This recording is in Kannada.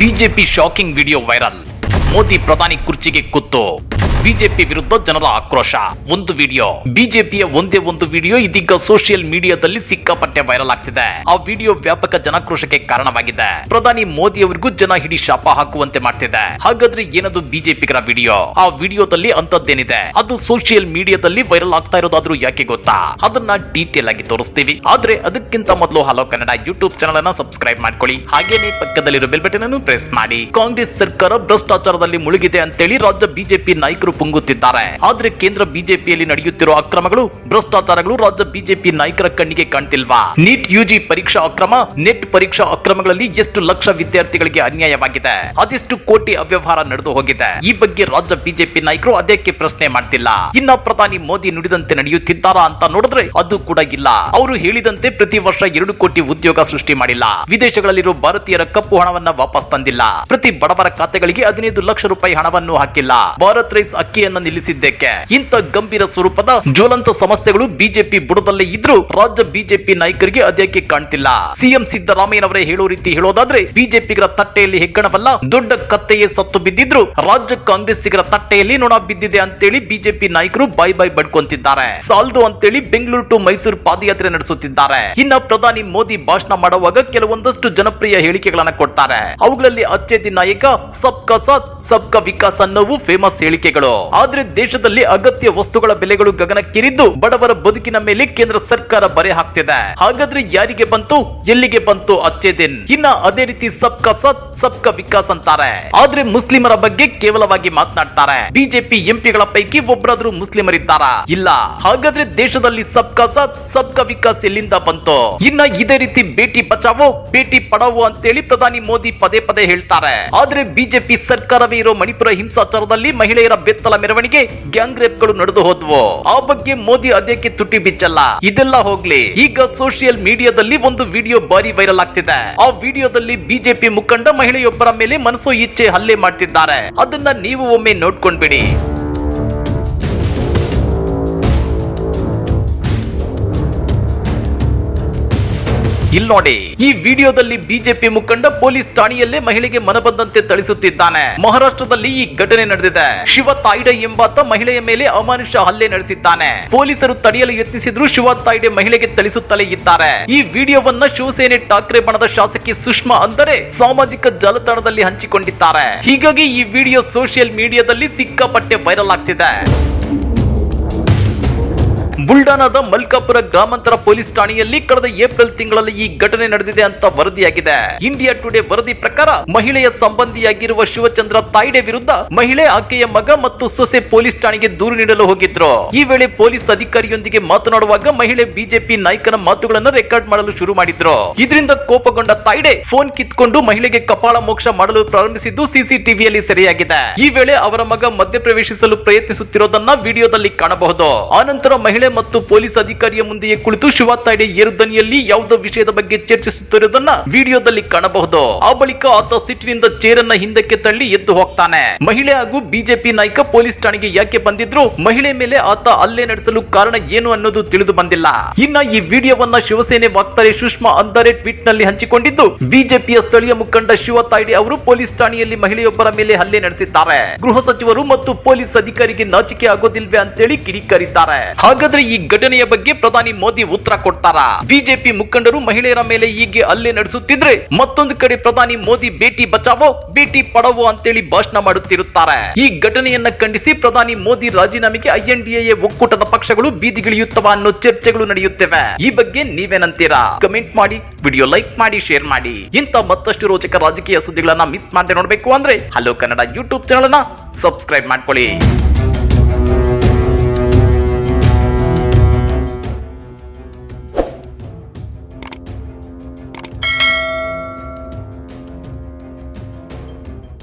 BJP shocking video viral. Modi ಪ್ರಧಾನಿ ಕುರ್ಚಿಗೆ ಕುತ್ತು. ಬಿಜೆಪಿ ವಿರುದ್ಧ ಜನರ ಆಕ್ರೋಶ. ಒಂದು ವಿಡಿಯೋ, ಬಿಜೆಪಿಯ ಒಂದೇ ಒಂದು ವಿಡಿಯೋ ಇದೀಗ ಸೋಷಿಯಲ್ ಮೀಡಿಯಾದಲ್ಲಿ ಸಿಕ್ಕಾಪಟ್ಟೆ ವೈರಲ್ ಆಗ್ತಿದೆ. ಆ ವಿಡಿಯೋ ವ್ಯಾಪಕ ಜನಾಕ್ರೋಶಕ್ಕೆ ಕಾರಣವಾಗಿದೆ. ಪ್ರಧಾನಿ ಮೋದಿ ಅವರಿಗೂ ಜನ ಹಿಡಿ ಶಾಪ ಹಾಕುವಂತೆ ಮಾಡ್ತಿದೆ. ಹಾಗಾದ್ರೆ ಏನದು ಬಿಜೆಪಿಗರ ವಿಡಿಯೋ? ಆ ವಿಡಿಯೋದಲ್ಲಿ ಅಂತದ್ದೇನಿದೆ? ಅದು ಸೋಷಿಯಲ್ ಮೀಡಿಯಾದಲ್ಲಿ ವೈರಲ್ ಆಗ್ತಾ ಇರೋದಾದ್ರೂ ಯಾಕೆ ಗೊತ್ತಾ? ಅದನ್ನ ಡೀಟೇಲ್ ಆಗಿ ತೋರಿಸ್ತೀವಿ. ಆದ್ರೆ ಅದಕ್ಕಿಂತ ಮೊದಲು ಹಲೋ ಕನ್ನಡ ಯೂಟ್ಯೂಬ್ ಚಾನಲ್ ಅನ್ನ ಸಬ್ಸ್ಕ್ರೈಬ್ ಮಾಡ್ಕೊಳ್ಳಿ. ಹಾಗೇನೆ ಪಕ್ಕದಲ್ಲಿರೋ ಬೆಲ್ ಬಟನ್ ಅನ್ನು ಪ್ರೆಸ್ ಮಾಡಿ. ಕಾಂಗ್ರೆಸ್ ಸರ್ಕಾರ ಭ್ರಷ್ಟಾಚಾರದಲ್ಲಿ ಮುಳುಗಿದೆ ಅಂತೇಳಿ ರಾಜ್ಯ ಬಿಜೆಪಿ ನಾಯಕರು ಪುಂಗುತ್ತಿದ್ದಾರೆ. ಆದ್ರೆ ಕೇಂದ್ರ ಬಿಜೆಪಿಯಲ್ಲಿ ನಡೆಯುತ್ತಿರುವ ಅಕ್ರಮಗಳು, ಭ್ರಷ್ಟಾಚಾರಗಳು ರಾಜ್ಯ ಬಿಜೆಪಿ ನಾಯಕರ ಕಣ್ಣಿಗೆ ಕಾಣ್ತಿಲ್ವಾ? ನೀಟ್ ಯುಜಿ ಪರೀಕ್ಷಾ ಅಕ್ರಮ, ನೆಟ್ ಪರೀಕ್ಷಾ ಅಕ್ರಮಗಳಲ್ಲಿ ಎಷ್ಟು ಲಕ್ಷ ವಿದ್ಯಾರ್ಥಿಗಳಿಗೆ ಅನ್ಯಾಯವಾಗಿದೆ, ಅದೆಷ್ಟು ಕೋಟಿ ಅವ್ಯವಹಾರ ನಡೆದು ಹೋಗಿದೆ. ಈ ಬಗ್ಗೆ ರಾಜ್ಯ ಬಿಜೆಪಿ ನಾಯಕರು ಅದಕ್ಕೆ ಪ್ರಶ್ನೆ ಮಾಡ್ತಿಲ್ಲ. ಇನ್ನ ಪ್ರಧಾನಿ ಮೋದಿ ನುಡಿದಂತೆ ನಡೆಯುತ್ತಿದ್ದಾರಾ ಅಂತ ನೋಡಿದ್ರೆ ಅದು ಕೂಡ ಇಲ್ಲ. ಅವರು ಹೇಳಿದಂತೆ ಪ್ರತಿ ವರ್ಷ 2 ಕೋಟಿ ಉದ್ಯೋಗ ಸೃಷ್ಟಿ ಮಾಡಿಲ್ಲ. ವಿದೇಶಗಳಲ್ಲಿರುವ ಭಾರತೀಯರ ಕಪ್ಪು ಹಣವನ್ನ ವಾಪಸ್ ತಂದಿಲ್ಲ. ಪ್ರತಿ ಬಡವರ ಖಾತೆಗಳಿಗೆ 15 ಲಕ್ಷ ರೂಪಾಯಿ ಹಣವನ್ನು ಹಾಕಿಲ್ಲ. ಭಾರತ್ ರೈಸ್ ಅಕ್ಕಿಯನ್ನ ನಿಲ್ಲಿಸಿದ್ದಕ್ಕೆ. ಇಂಥ ಗಂಭೀರ ಸ್ವರೂಪದ ಜ್ವಲಂತ ಸಮಸ್ಯೆಗಳು ಬಿಜೆಪಿ ಬುಡದಲ್ಲೇ ಇದ್ರೂ ರಾಜ್ಯ ಬಿಜೆಪಿ ನಾಯಕರಿಗೆ ಅದಕ್ಕೆ ಕಾಣ್ತಿಲ್ಲ. ಸಿಎಂ ಸಿದ್ದರಾಮಯ್ಯನವರೇ ಹೇಳೋ ರೀತಿ ಹೇಳೋದಾದ್ರೆ ಬಿಜೆಪಿಗರ ತಟ್ಟೆಯಲ್ಲಿ ಹೆಗ್ಗಣವಲ್ಲ, ದೊಡ್ಡ ಕತ್ತೆಯೇ ಸತ್ತು ಬಿದ್ದಿದ್ರು ರಾಜ್ಯ ಕಾಂಗ್ರೆಸ್ಸಿಗರ ತಟ್ಟೆಯಲ್ಲಿ ನೊಣ ಬಿದ್ದಿದೆ ಅಂತೇಳಿ ಬಿಜೆಪಿ ನಾಯಕರು ಬಾಯ್ ಬಡ್ಕೊಂತಿದ್ದಾರೆ. ಸಾಲ್ದು ಅಂತೇಳಿ ಬೆಂಗಳೂರು ಟು ಮೈಸೂರು ಪಾದಯಾತ್ರೆ ನಡೆಸುತ್ತಿದ್ದಾರೆ. ಇನ್ನ ಪ್ರಧಾನಿ ಮೋದಿ ಭಾಷಣ ಮಾಡುವಾಗ ಕೆಲವೊಂದಷ್ಟು ಜನಪ್ರಿಯ ಹೇಳಿಕೆಗಳನ್ನ ಕೊಡ್ತಾರೆ. ಅವುಗಳಲ್ಲಿ ಅಚ್ಚೇದಿ ನಾಯಕ, ಸಬ್ಕಾ ಸಾಥ್ ಸಬ್ಕಾ ವಿಕಾಸ್ ಅನ್ನೋವು ಫೇಮಸ್ ಹೇಳಿಕೆಗಳು. ಆದ್ರೆ ದೇಶದಲ್ಲಿ ಅಗತ್ಯ ವಸ್ತುಗಳ ಬೆಲೆಗಳು ಗಗನಕ್ಕೇರಿದ್ದು ಬಡವರ ಬದುಕಿನ ಮೇಲೆ ಕೇಂದ್ರ ಸರ್ಕಾರ ಬರೆ ಹಾಕ್ತಿದೆ. ಹಾಗಾದ್ರೆ ಯಾರಿಗೆ ಬಂತು, ಎಲ್ಲಿಗೆ ಬಂತು ಅಚ್ಚೇದಿನ್? ಇನ್ನ ಅದೇ ರೀತಿ ಸಬ್ಕಾ ಸಾಥ್ ಸಬ್ಕಾ ವಿಕಾಸ್ ಅಂತಾರೆ. ಆದ್ರೆ ಮುಸ್ಲಿಮರ ಬಗ್ಗೆ ಕೇವಲವಾಗಿ ಮಾತನಾಡ್ತಾರೆ. ಬಿಜೆಪಿ ಎಂಪಿಗಳ ಪೈಕಿ ಒಬ್ಬರಾದ್ರೂ ಮುಸ್ಲಿಮರಿದ್ದಾರಾ? ಇಲ್ಲ. ಹಾಗಾದ್ರೆ ದೇಶದಲ್ಲಿ ಸಬ್ಕಾ ಸಾಥ್ ಸಬ್ಕಾ ವಿಕಾಸ್ ಎಲ್ಲಿಂದ ಬಂತು? ಇನ್ನ ಇದೇ ರೀತಿ ಬೇಟಿ ಬಚಾವೋ ಬೇಟಿ ಪಡಾವೋ ಅಂತೇಳಿ ಪ್ರಧಾನಿ ಮೋದಿ ಪದೇ ಪದೇ ಹೇಳ್ತಾರೆ. ಆದ್ರೆ ಬಿಜೆಪಿ ಸರ್ಕಾರವೇ ಇರೋ ಮಣಿಪುರ ಹಿಂಸಾಚಾರದಲ್ಲಿ ಮಹಿಳೆಯರ ಬೆತ್ತಲ ಮೆರವಣಿಗೆ, ಗ್ಯಾಂಗ್ ರೇಪ್ ಗಳು ನಡೆದು ಹೋದ್ವು. ಆ ಬಗ್ಗೆ ಮೋದಿ ಅದಕ್ಕೆ ತುಟಿ ಬಿಚ್ಚಲ್ಲ. ಇದೆಲ್ಲ ಹೋಗ್ಲಿ, ಈಗ ಸೋಷಿಯಲ್ ಮೀಡಿಯಾದಲ್ಲಿ ಒಂದು ವಿಡಿಯೋ ಬಾರಿ ವೈರಲ್ ಆಗ್ತಿದೆ. ಆ ವಿಡಿಯೋದಲ್ಲಿ ಬಿಜೆಪಿ ಮುಖಂಡ ಮಹಿಳೆಯೊಬ್ಬರ ಮೇಲೆ ಮನಸೋ ಇಚ್ಛೆ ಹಲ್ಲೆ ಮಾಡ್ತಿದ್ದಾರೆ. ಅದನ್ನ ನೀವು ಒಮ್ಮೆ ನೋಡ್ಕೊಂಡ್ಬಿಡಿ. ಇಲ್ಲಿ ನೋಡಿ, ಈ ವಿಡಿಯೋದಲ್ಲಿ ಬಿಜೆಪಿ ಮುಖಂಡ ಪೊಲೀಸ್ ಠಾಣೆಯಲ್ಲೇ ಮಹಿಳೆಗೆ ಮನಬಂದಂತೆ ಥಳಿಸುತ್ತಿದ್ದಾನೆ. ಮಹಾರಾಷ್ಟ್ರದಲ್ಲಿ ಈ ಘಟನೆ ನಡೆದಿದೆ. ಶಿವ ತಾಯ್ಡೆ ಎಂಬಾತ ಮಹಿಳೆಯ ಮೇಲೆ ಅಮಾನುಷ ಹಲ್ಲೆ ನಡೆಸಿದ್ದಾನೆ. ಪೊಲೀಸರು ತಡೆಯಲು ಯತ್ನಿಸಿದ್ರು ಶಿವ ತಾಯ್ಡೆ ಮಹಿಳೆಗೆ ಥಳಿಸುತ್ತಲೇ ಇದ್ದಾರೆ. ಈ ವಿಡಿಯೋವನ್ನ ಶಿವಸೇನೆ ಠಾಕ್ರೆ ಬಣದ ಶಾಸಕಿ ಸುಷ್ಮಾ ಅಂದರೆ ಸಾಮಾಜಿಕ ಜಾಲತಾಣದಲ್ಲಿ ಹಂಚಿಕೊಂಡಿದ್ದಾರೆ. ಹೀಗಾಗಿ ಈ ವಿಡಿಯೋ ಸೋಷಿಯಲ್ ಮೀಡಿಯಾದಲ್ಲಿ ಸಿಕ್ಕಾಪಟ್ಟೆ ವೈರಲ್ ಆಗ್ತಿದೆ. ಬುಲ್ಡಾನಾದ ಮಲ್ಕಾಪುರ ಗ್ರಾಮಾಂತರ ಪೊಲೀಸ್ ಠಾಣೆಯಲ್ಲಿ ಕಳೆದ ಏಪ್ರಿಲ್ ತಿಂಗಳಲ್ಲಿ ಈ ಘಟನೆ ನಡೆದಿದೆ ಅಂತ ವರದಿಯಾಗಿದೆ. ಇಂಡಿಯಾ ಟುಡೇ ವರದಿ ಪ್ರಕಾರ ಮಹಿಳೆಯ ಸಂಬಂಧಿಯಾಗಿರುವ ಶಿವಚಂದ್ರ ತಾಯ್ಡೆ ವಿರುದ್ಧ ಮಹಿಳೆ, ಆಕೆಯ ಮಗ ಮತ್ತು ಸೊಸೆ ಪೊಲೀಸ್ ಠಾಣೆಗೆ ದೂರು ನೀಡಲು ಹೋಗಿದ್ರು. ಈ ವೇಳೆ ಪೊಲೀಸ್ ಅಧಿಕಾರಿಯೊಂದಿಗೆ ಮಾತನಾಡುವಾಗ ಮಹಿಳೆ ಬಿಜೆಪಿ ನಾಯಕನ ಮಾತುಗಳನ್ನು ರೆಕಾರ್ಡ್ ಮಾಡಲು ಶುರು ಮಾಡಿದ್ರು. ಇದರಿಂದ ಕೋಪಗೊಂಡ ತಾಯ್ಡೆ ಫೋನ್ ಕಿತ್ಕೊಂಡು ಮಹಿಳೆಗೆ ಕಪಾಳ ಮೋಕ್ಷ ಮಾಡಲು ಪ್ರಾರಂಭಿಸಿದ್ದು ಸಿಸಿಟಿವಿಯಲ್ಲಿ ಸೆರೆಯಾಗಿದೆ. ಈ ವೇಳೆ ಅವರ ಮಗ ಮಧ್ಯಪ್ರವೇಶಿಸಲು ಪ್ರಯತ್ನಿಸುತ್ತಿರೋದನ್ನ ವಿಡಿಯೋದಲ್ಲಿ ಕಾಣಬಹುದು. ಆನಂತರ ಮಹಿಳೆ ಮತ್ತು ಪೊಲೀಸ್ ಅಧಿಕಾರಿಯ ಮುಂದೆಯೇ ಕುಳಿತು ಶಿವ ತಾಯ್ಡೆ ಏರುದನಿಯಲ್ಲಿ ಯಾವುದೋ ವಿಷಯದ ಬಗ್ಗೆ ಚರ್ಚಿಸುತ್ತಿರುವುದನ್ನ ವಿಡಿಯೋದಲ್ಲಿ ಕಾಣಬಹುದು. ಆ ಬಳಿಕ ಆತ ಸಿಟ್ಟಿನಿಂದ ಚೇರನ್ನ ಹಿಂದಕ್ಕೆ ತಳ್ಳಿ ಎದ್ದು ಹೋಗ್ತಾನೆ. ಮಹಿಳೆ ಹಾಗೂ ಬಿಜೆಪಿ ನಾಯಕ ಪೊಲೀಸ್ ಠಾಣೆಗೆ ಯಾಕೆ ಬಂದಿದ್ರು, ಮಹಿಳೆ ಮೇಲೆ ಆತ ಹಲ್ಲೆ ನಡೆಸಲು ಕಾರಣ ಏನು ಅನ್ನೋದು ತಿಳಿದು ಬಂದಿಲ್ಲ. ಇನ್ನ ಈ ವಿಡಿಯೋವನ್ನ ಶಿವಸೇನೆ ವಕ್ತಾರೆ ಸುಷ್ಮಾ ಅಂದರೆ ಟ್ವೀಟ್ ನಲ್ಲಿ ಹಂಚಿಕೊಂಡಿದ್ದು, ಬಿಜೆಪಿಯ ಸ್ಥಳೀಯ ಮುಖಂಡ ಶಿವ ತಾಯ್ಡೆ ಅವರು ಪೊಲೀಸ್ ಠಾಣೆಯಲ್ಲಿ ಮಹಿಳೆಯೊಬ್ಬರ ಮೇಲೆ ಹಲ್ಲೆ ನಡೆಸಿದ್ದಾರೆ. ಗೃಹ ಸಚಿವರು ಮತ್ತು ಪೊಲೀಸ್ ಅಧಿಕಾರಿಗೆ ನಾಚಿಕೆ ಆಗೋದಿಲ್ವೇ ಅಂತೇಳಿ ಕಿಡಿಕಾರಿದ್ದಾರೆ. ಹಾಗಾದ್ರೆ ಈ ಘಟನೆಯ ಬಗ್ಗೆ ಪ್ರಧಾನಿ ಮೋದಿ ಉತ್ತರ ಕೊಡ್ತಾರಾ? ಬಿಜೆಪಿ ಮುಖಂಡರು ಮಹಿಳೆಯರ ಮೇಲೆ ಹೀಗೆ ಹಲ್ಲೆ ನಡೆಸುತ್ತಿದ್ರೆ ಮತ್ತೊಂದು ಕಡೆ ಪ್ರಧಾನಿ ಮೋದಿ ಬೇಟಿ ಬಚಾವೋ ಬೇಟಿ ಪಡಾವೋ ಅಂತೇಳಿ ಭಾಷಣ ಮಾಡುತ್ತಿರುತ್ತಾರೆ. ಈ ಘಟನೆಯನ್ನ ಖಂಡಿಸಿ ಪ್ರಧಾನಿ ಮೋದಿ ರಾಜೀನಾಮೆಗೆ ಐಎನ್ಡಿಎ ಒಕ್ಕೂಟದ ಪಕ್ಷಗಳು ಬೀದಿಗಿಳಿಯುತ್ತವ ಅನ್ನೋ ಚರ್ಚೆಗಳು ನಡೆಯುತ್ತಿವೆ. ಈ ಬಗ್ಗೆ ನೀವೇನಂತೀರಾ? ಕಮೆಂಟ್ ಮಾಡಿ, ವಿಡಿಯೋ ಲೈಕ್ ಮಾಡಿ, ಶೇರ್ ಮಾಡಿ. ಇಂಥ ಮತ್ತಷ್ಟು ರೋಚಕ ರಾಜಕೀಯ ಸುದ್ದಿಗಳನ್ನ ಮಿಸ್ ಮಾಡದೆ ನೋಡಬೇಕು ಅಂದ್ರೆ ಹಲೋ ಕನ್ನಡ ಯೂಟ್ಯೂಬ್ ಚಾನಲ್ ಅನ್ನ ಸಬ್ಸ್ಕ್ರೈಬ್ ಮಾಡ್ಕೊಳ್ಳಿ.